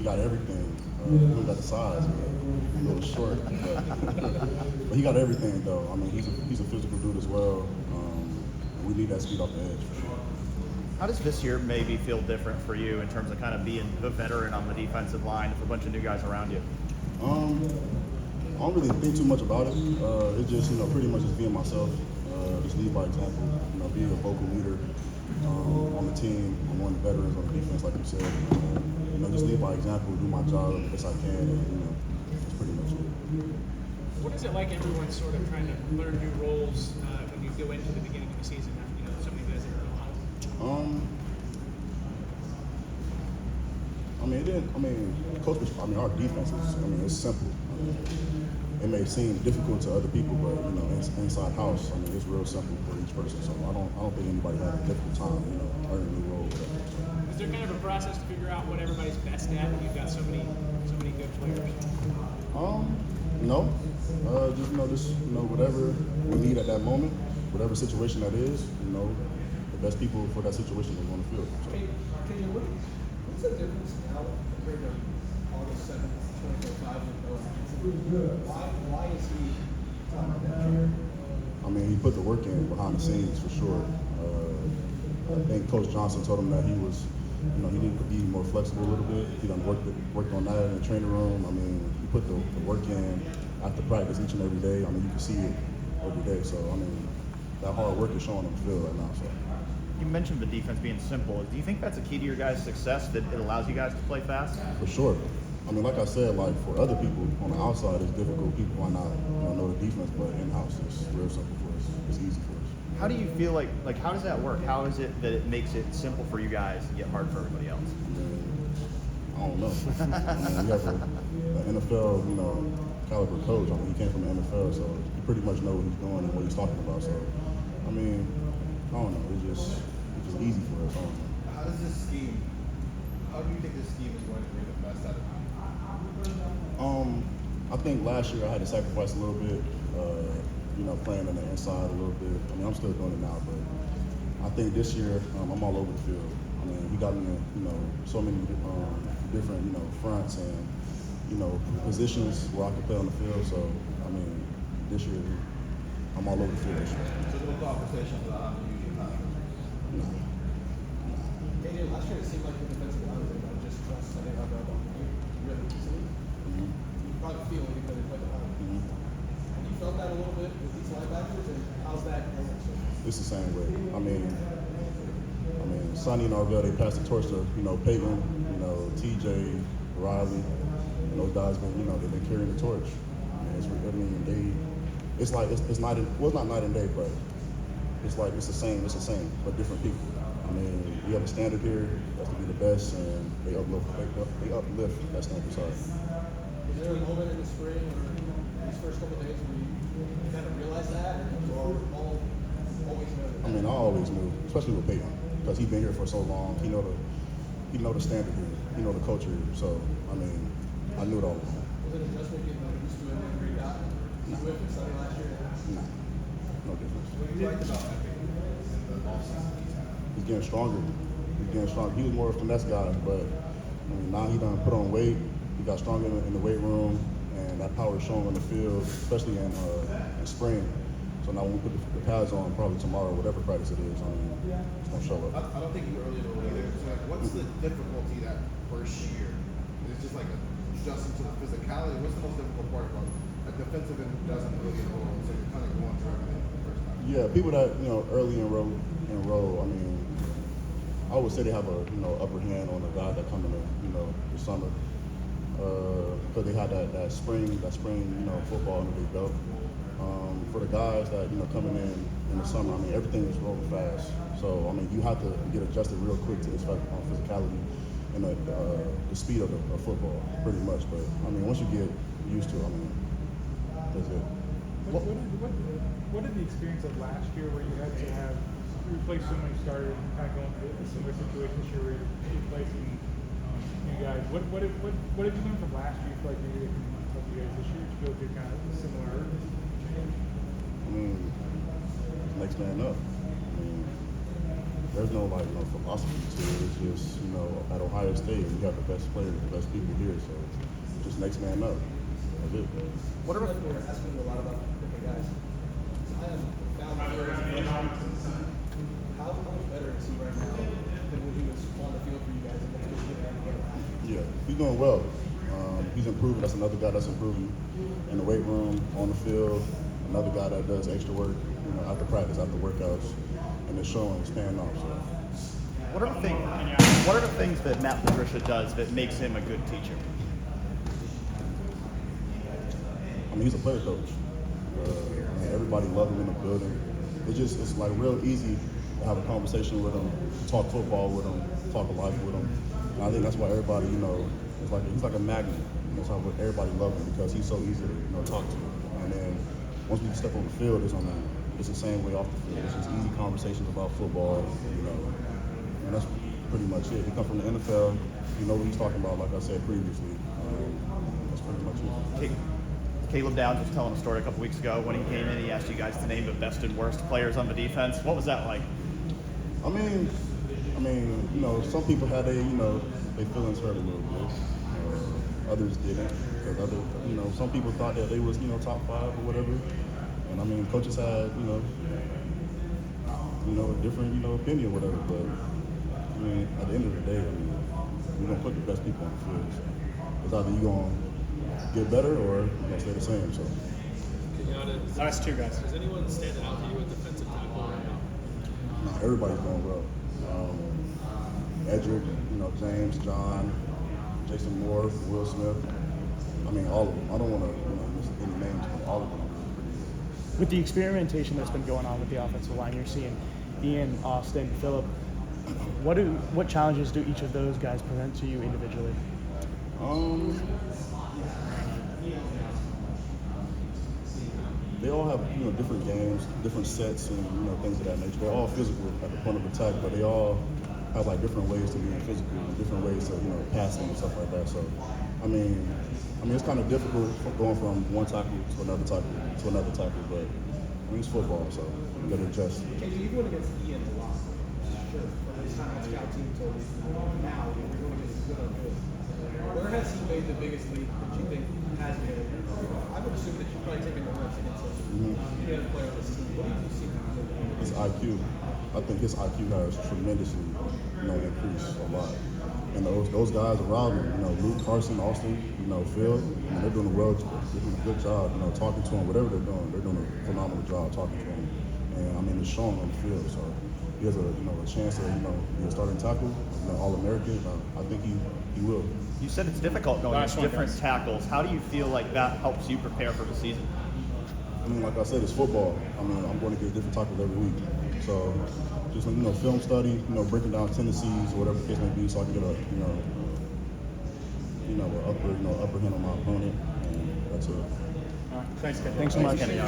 he got everything. He don't got the size. He's a little short, but he got everything though. I mean, he's a physical dude as well. And we need that speed off the edge for sure. How does this year maybe feel different for you in terms of kind of being the veteran on the defensive line with a bunch of new guys around you? I don't really think too much about it. It's just, pretty much just being myself. Just lead by example. Being a vocal leader on the team. I'm one of the veterans on the defense, like you said. Just lead by example, do my job the best I can, and that's pretty much it. What is it like everyone's sort of trying to learn new roles when you go into the beginning of the season? So many guys that are alive. Our defense is, it's simple. It may seem difficult to other people, but inside house, it's real simple for each person. So I don't think anybody has a difficult time, learning a new role. Is there kind of a process to figure out what everybody's best at when you've got so many good players? No. Just whatever we need at that moment, whatever situation that is, the best people for that situation is on the field. So. What's the difference now compared to August 7th, 2005? Why is he top of that chair? He put the work in behind the scenes for sure. I think Coach Johnson told him that he was, he needed to be more flexible a little bit. He done worked on that in the training room. He put the work in after practice each and every day. You can see it every day. So, that hard work is showing on the field right now. So. You mentioned the defense being simple. Do you think that's a key to your guys' success, that it allows you guys to play fast? For sure. Like I said, for other people on the outside, it's difficult. People might not know the defense, but in-house, it's real simple for us. It's easy for us. How do you feel like how does that work? How is it that it makes it simple for you guys and yet hard for everybody else? I don't know. We have an NFL, caliber coach. He came from the NFL, so he pretty much knows what he's doing and what he's talking about. So, I don't know. It's just easy for us. I don't know. How do you think this scheme is going to bring the best out of you? I think last year I had to sacrifice a little bit, playing on the inside a little bit. I'm still doing it now, but I think this year I'm all over the field. He got me in, so many different, fronts and, positions where I can play on the field. So, this year I'm all over the field this year. So no conversation about using time. No. Last year it seemed like the defensive line was able to just trust setting up really easily. You probably feel it because they play the line. Have you felt that a little bit with these linebackers, and how's that going? It's the same way. Sonny and Arvell, they passed the torch to, Peyton, TJ, Riley, and those guys they've been carrying the torch. It's not night and day, but it's the same, but different people. We have a standard here that's to be the best, and they uplift that standard. Sorry. Was there a moment in the spring or these first couple of days where you kind of realized that, or always knew? I always knew, especially with Peyton, because he's been here for so long. He know the standard here. He know the culture here. So I knew it all along. Was it an adjustment getting used to it after you got with it Sunday last year? No difference. What do you like about that in the offseason? He's getting stronger. He was more of a finesse guy, but now he done put on weight. He got stronger in the weight room, and that power is showing on the field, especially in spring. So now when we put the pads on, probably tomorrow, whatever practice it is, it's gonna show up. I don't think you earlier were either. So what's the difficulty that first year? Is it just adjusting to the physicality? What's the most difficult part about a defensive end who doesn't really enroll, so you're kind of going through everything the first time? Yeah, people that early enroll. I would say they have a upper hand on the guys that come in the summer because they had that spring football under their belt. For the guys that coming in the summer, everything is rolling fast. So you have to get adjusted real quick to this physicality and the speed of football, pretty much. But once you get used to it, that's it. What did the experience of last year, where you had to have replace so many starters and kind of going through a similar situation this year where you're replacing you guys? What did you learn from last year? You feel like maybe they can help you guys this year? Do you feel like you're kind of similar? Next man up. there's no like no philosophy to it. It's just at Ohio State we have the best players, the best people here. So just next man up. That's it. What are we're asking a lot about different guys? I have found how much better is he right now than when he was on the field for you guys and when he was getting together? Yeah, he's doing well. He's improving. That's another guy that's improving in the weight room, on the field. Another guy that does extra work, after practice, after workouts, and it's showing, it's paying off. So. What are the things that Matt Patricia does that makes him a good teacher? I mean, he's a player coach. Everybody loves him in the building. It's like real easy to have a conversation with him, talk football with him, talk life with him. And I think that's why everybody, he's like a magnet. That's how everybody loves him because he's so easy to talk to. And then once we step on the field, it's the same way off the field. It's just easy conversations about football, and that's pretty much it. He comes from the NFL. You know what he's talking about, like I said previously. That's pretty much it. Caleb Downs was telling a story a couple weeks ago when he came in. He asked you guys to name the best and worst players on the defense. What was that like? I mean, some people had their feelings hurt a little bit. Others didn't, because some people thought that they was top 5 or whatever. And I mean, coaches had a different opinion or whatever. But I mean, at the end of the day, we're gonna put the best people on the field. So it's either you gonna get better or you're gonna stay the same. So. Kenyatta, Last two guys. is anyone standing out to you at defensive tackle right now? Nah, everybody's going well. Edric, James, John, Jason Moore, Will Smith. I mean, all of them. I don't want to miss any names, but all of them are pretty good. With the experimentation that's been going on with the offensive line, you're seeing Ian, Austin, Phillip. What challenges do each of those guys present to you individually? They all have different games, different sets, and things of that nature. They're all physical at the point of attack, but they all have like different ways to be physical, and different ways to passing and stuff like that. So, I mean, it's kind of difficult going from one tackle to another tackle to another tackle, but it's football, so you got to adjust. KJ, you went against Ian a lot, sure. From his time on scout team till now, you're going against good or good. Where has he made the biggest leap that you think has been? I would assume that you've probably taken the reps against any other player on this team. What do you see from him? His IQ. I think his IQ has tremendously, increased a lot. And those guys around him, Luke, Carson, Austin, Phil, they're doing they're doing a good job, talking to him, whatever they're doing a phenomenal job talking to him. And it's showing on the field. So he has a chance to, be a starting tackle, All-American. I think he will. You said it's difficult going with different tackles. How do you feel like that helps you prepare for the season? I mean, like I said, it's football. I mean, I'm going to get different tackles every week. So just film study, breaking down tendencies or whatever the case may be, so I can get an upper hand on my opponent, and that's it. Thanks, Kenny. Thanks so much. Kenny.